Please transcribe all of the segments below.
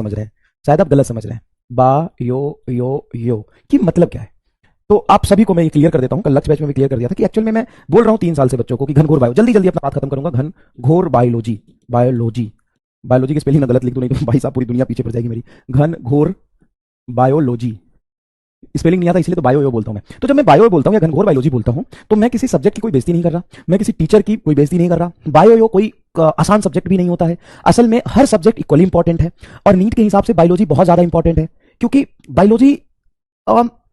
समझ रहे हैं, शायद आप गलत समझ रहे हैं। बा यो की मतलब क्या है? तो आप सभी को मैं ये क्लियर कर देता हूं, कल लक्ष्य बैच में भी क्लियर कर दिया था कि एक्चुअल में मैं बोल रहा हूं 3 साल से बच्चों को कि घनघोर बायो, जल्दी जल्दी अपना बात खत्म करूंगा, घनघोर बायोलॉजी, बायोलॉजी, बायोलॉजी की स्पेलिंग ना गलत लिख दो, नहीं तो भाई साहब पूरी दुनिया पीछे पड़ जाएगी मेरी। घनघोर बायोलॉजी, स्पेलिंग नहीं आता इसलिए तो बायो बोलता हूं मैं। तो जब मैं बायो बोलता हूं या घनघोर बायोलॉजी बोलता हूं तो मैं किसी सब्जेक्ट की कोई बेइज्जती नहीं कर रहा, मैं किसी टीचर की कोई बेइज्जती नहीं कर रहा। बायो कोई आसान सब्जेक्ट भी नहीं होता है। असल में हर सब्जेक्ट इक्वली इंपॉर्टेंट है और नीट के हिसाब से बायोलॉजी बहुत ज्यादा इंपॉर्टेंट है, क्योंकि बायोलॉजी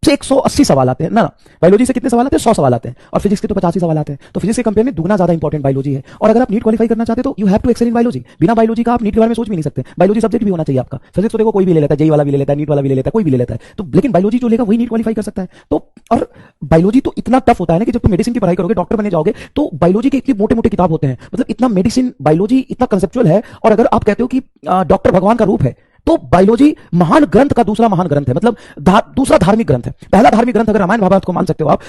से 180 सवाल आते हैं ना, बायोलॉजी से कितने सवाल आते हैं? 100 सवाल आते हैं, और फिजिक्स के तो 85 सवाल आते हैं। तो फिजिक्स के कंपेयर में दुगना ज्यादा इंपॉर्टेंट बायोलॉजी है। और अगर आप नीट क्वालिफाई करना चाहते हो तो you have to excel in biology. बिना बायोलॉजी का आप नीट के बारे में सोच भी नहीं सकते। बायोलॉजी सब्जेक्ट भी होना चाहिए आपका। फिजिक्स तो देखो कोई भी ले लेता है, जेई वाला भी ले लेता है, नीट वाला भी ले लेता है, कोई भी ले लेता है, तो लेकिन बायोलॉजी जो लेगा वही नीट क्वालिफाई कर सकता है। तो और बायोलॉजी तो इतना टफ होता है ना कि जब तुम मेडिसिन की पढ़ाई करोगे, डॉक्टर बने जाओगे, तो बायोलॉजी के इतने मोटे मोटे किताब होते हैं, मतलब इतना मेडिसिन बायोलॉजी इतना कंसेप्चुअल है। और अगर आप कहते हो कि डॉक्टर भगवान का रूप है, तो बायोलॉजी महान ग्रंथ का दूसरा महान ग्रंथ है, मतलब दूसरा धार्मिक ग्रंथ है। पहला धार्मिक ग्रंथ अगर रामायण महाभारत को मान सकते हो आप,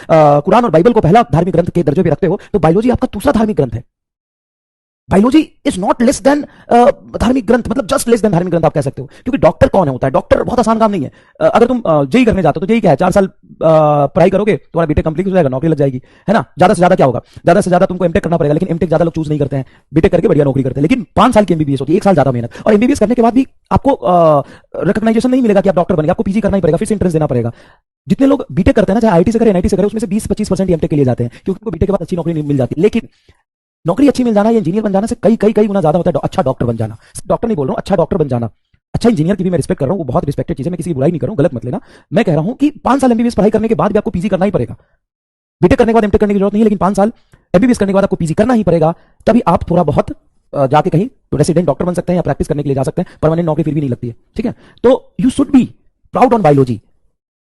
कुरान और बाइबल को पहला धार्मिक ग्रंथ के दर्जे पे रखते हो, तो बायोलॉजी आपका दूसरा धार्मिक ग्रंथ है। Biology is not less than धार्मिक ग्रंथ, मतलब जस्ट लेस देन धार्मिक ग्रंथ आप कह सकते हो। क्योंकि डॉक्टर कौन है होता है? डॉक्टर बहुत आसान काम नहीं है। अगर तुम जेई करने जाते हो तो जेई क्या है? 4 साल पढ़ाई करोगे, तुम्हारा बीटेक कंप्लीट हो जाएगा, नौकरी लग जाएगी, है ना। ज्यादा से ज्यादा क्या होगा? ज्यादा से ज्यादा तुमको एमटेक करना पड़ेगा, लेकिन एमटेक ज्यादा लोग चूज नहीं करते हैं, बीटेक करके बढ़िया नौकरी करते हैं। लेकिन 5 साल की एमबीबीएस होती है, 1 साल ज्यादा मेहनत, और एमबीबीएस करने के बाद भी आपको रिकॉग्नाइजेशन नहीं मिलेगा कि आप डॉक्टर बनेंगे, आपको पीजी करना ही पड़ेगा, फिर से एंट्रेंस देना पड़ेगा। जितने लोग बीटेक करते हैं ना, चाहे आईटी से करें एनआईटी से करें, उसमें से 20-25% एमटेक के लिए जाते हैं, क्योंकि उनको बीटेक के बाद अच्छी नौकरी नहीं मिल जाती। लेकिन नौकरी अच्छी मिल जाना या इंजीनियर बन जाना से कई कई कई गुना ज्यादा होता है अच्छा डॉक्टर बन जाना। डॉक्टर नहीं बोल रहा हूं, अच्छा डॉक्टर बन जाना। अच्छा इंजीनियर की भी मैं रिस्पेक्ट कर रहा हूं, वो बहुत रिस्पेक्टेड चीज है, मैं किसी की बुराई नहीं कर रहा हूं, गलत मत लेना। मैं कह रहा हूं कि 5 साल एमबीबीएस पढ़ाई करने के बाद भी आपको पीजी करना ही पड़ेगा। बीटेक करने के बाद एमटेक करने की जरूरत नहीं है, लेकिन 5 साल एमबीबीएस करने के बाद आपको पीजी करना ही पड़ेगा। तभी आप थोड़ा बहुत जाके कहीं तो रेसिडेंट डॉक्टर बन सकते हैं या प्रैक्टिस करने के लिए जा सकते हैं। परमानेंट नौकरी फिर भी नहीं लगती है, ठीक है। तो you should be proud on biology.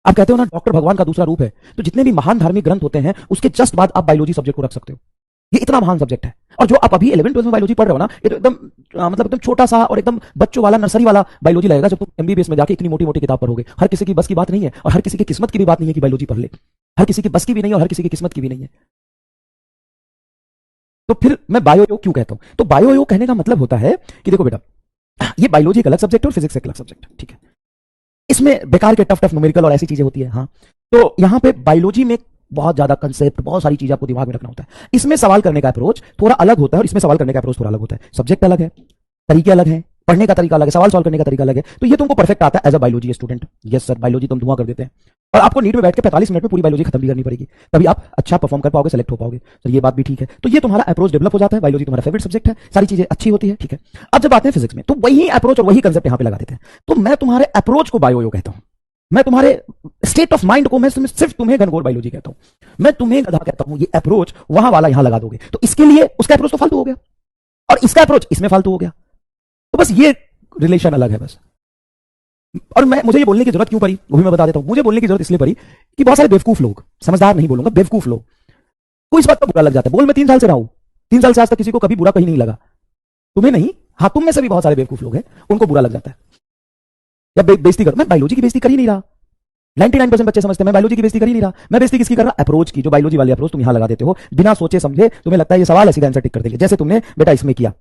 आप कहते हो ना डॉक्टर भगवान का दूसरा रूप है, तो जितने भी महान धार्मिक ग्रंथ होते हैं उसके जस्ट बाद आप बायोलॉजी सब्जेक्ट को रख सकते हो। ये इतना महान सब्जेक्ट है। और जो आप अभी 11-12 में बायोलॉजी पढ़ रहे हो ना, ये तो एकदम मतलब एकदम छोटा सा और एकदम बच्चों वाला नर्सरी वाला बायोलॉजी लगेगा जब तुम एमबीबीएस में जाके इतनी मोटी मोटी किताब पढ़ोगे। हर किसी की बस की बात नहीं है, और हर किसी की किस्मत की भी बात नहीं है कि बायोलॉजी पढ़ ले। हर किसी की बस की भी नहीं है और हर किसी की किस्मत की भी नहीं है। तो फिर मैं बायो क्यों कहता हूं? तो बायो कहने का मतलब होता है कि देखो बेटा, ये बायोलॉजी एक अलग सब्जेक्ट है और फिजिक्स एक अलग सब्जेक्ट है, ठीक है। इसमें बेकार के टफ न्यूमेरिकल और ऐसी चीजें होती है, हाँ। तो यहां पे बायोलॉजी में बहुत ज्यादा कंसेप्ट, बहुत सारी चीजें आपको दिमाग में रखना होता है। इसमें सवाल करने का अप्रोच थोड़ा अलग होता है और इसमें सवाल करने का अप्रोच थोड़ा अलग होता है। सब्जेक्ट अलग है, तरीके अलग है, पढ़ने का तरीका अलग है, सवाल सॉल्व करने का तरीका अलग है। तो ये तुमको परफेक्ट आता है as a biology student. Yes sir, biology तुम धुआं कर देते हैं, और आपको नीट में बैठ के 45 मिनट में पूरी बायोलॉजी खत्म भी करनी पड़ेगी, तभी आप अच्छा परफॉर्म कर पाओगे, सेलेक्ट हो पाओगे। सर ये बात भी ठीक है। तो ये तुम्हारा अप्रोच डेवलप हो जाता है, बायोलॉजी तुम्हारा फेवरेट सब्जेक्ट है, सारी चीजें अच्छी होती है, ठीक है। अब जब आते हैं फिजिक्स में, तो वही अप्रोच और वही कंसेप्ट यहां पे लगा देते हैं। तो मैं तुम्हारे अप्रोच को बायो कहता हूं, मैं तुम्हारे स्टेट ऑफ माइंड को मैं सिर्फ तुम्हें घनघोर बायोलॉजी कहता हूं, मैं तुम्हें गधा कहता हूं। ये अप्रोच वहां वाला यहां लगा दोगे तो इसके लिए उसका अप्रोच तो फालतू हो गया, और इसका अप्रोच इसमें फालतू हो गया। तो बस ये रिलेशन अलग है बस। और मुझे ये बोलने की जरूरत क्यों पड़ी वो भी मैं बता देता हूं। मुझे बोलने की जरूरत इसलिए पड़ी कि बहुत सारे बेवकूफ लोग, समझदार नहीं बोलूंगा, बेवकूफ लोग को इस बात का बुरा लग जाता है। बोल मैं 3 साल से रहा हूं, 3 साल से आज तक किसी को कभी बुरा कहीं नहीं लगा। तुम्हें नहीं, हाँ तुम में से भी बहुत सारे बेवकूफ लोग हैं, उनको बुरा लग जाता है। या बेइज्जती कर, मैं बायोलॉजी की बेइज्जती कर ही नहीं रहा। 99% बच्चे समझते हैं मैं बायोलॉजी की बेइज्जती कर ही नहीं रहा। मैं बेइज्जती किसकी कर रहा? अप्रोच की। जो बायोलॉजी वाली अप्रोच तुम यहां लगा देते हो बिना सोचे समझे, तुम्हें लगता है ये सवाल है सीधा आंसर टिक कर देंगे, जैसे तुमने बेटा इसमें किया,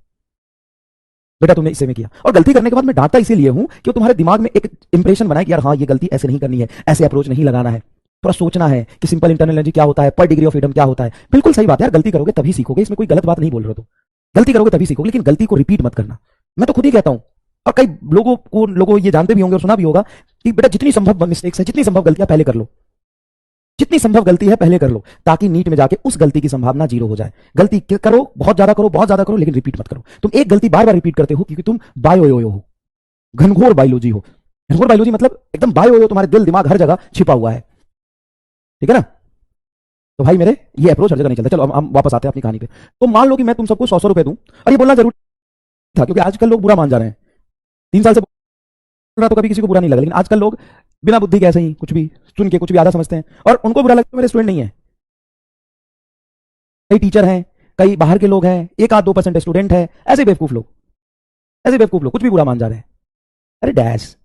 बेटा तुमने इससे में किया। और गलती करने के बाद मैं डांटता इसीलिए हूं कि तुम्हारे दिमाग में एक इंप्रेशन बनाए कि यार हाँ ये गलती ऐसे नहीं करनी है, ऐसे अप्रोच नहीं लगाना है, थोड़ा सोचना है कि सिंपल इंटरनल एनर्जी क्या होता है, पर डिग्री ऑफ फ्रीडम क्या होता है। बिल्कुल सही बात है यार, गलती करोगे तभी सीखोगे, इसमें कोई गलत बात नहीं बोल रहे हो। तो गलती करोगे तभी सीखोगे, लेकिन गलती को रिपीट मत करना। मैं तो खुद ही कहता हूं, और कई लोगों ये जानते भी होंगे और सुना भी होगा कि बेटा जितनी संभव मिस्टेक्स है, जितनी संभव गलतियां पहले कर लो, जितनी संभव गलती है पहले कर लो, ताकि नीट में जाके उस गलती की संभावना 0 हो जाए। गलती करो, बहुत ज्यादा करो, लेकिन रिपीट मत करो। तुम एक गलती बार बार रिपीट करते हो क्योंकि तुम बायो हो, घनघोर बायोलॉजी हो। घनघोर बायोलॉजी मतलब एकदम बायो, तुम्हारे दिल दिमाग हर जगह छिपा हुआ है, ठीक है ना। तो भाई मेरे ये अप्रोच हर जगह नहीं चलता। चलो हम वापस आते हैं अपनी कहानी पे। तो मान लो कि मैं तुम सबको 100 रुपए दूं, और ये बोलना जरूरी था क्योंकि आजकल लोग बुरा मान जा रहे हैं। 3 साल से बोल रहा तो कभी किसी को बुरा नहीं लगा, लेकिन आजकल लोग बिना बुद्धि के ऐसे ही कुछ भी सुन के कुछ भी आधा समझते हैं, और उनको बुरा लगता है मेरे स्टूडेंट नहीं है। कई टीचर हैं, कई बाहर के लोग हैं, 1-2% स्टूडेंट है, ऐसे बेवकूफ लोग कुछ भी बुरा मान जा रहे हैं। अरे डैश,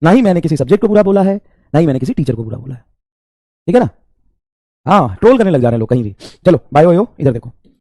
ना ही मैंने किसी सब्जेक्ट को बुरा बोला है, ना ही मैंने किसी टीचर को बुरा बोला है, ठीक है ना। हाँ ट्रोल करने लग जा रहे हैं लोग कहीं भी। चलो बायो इधर देखो।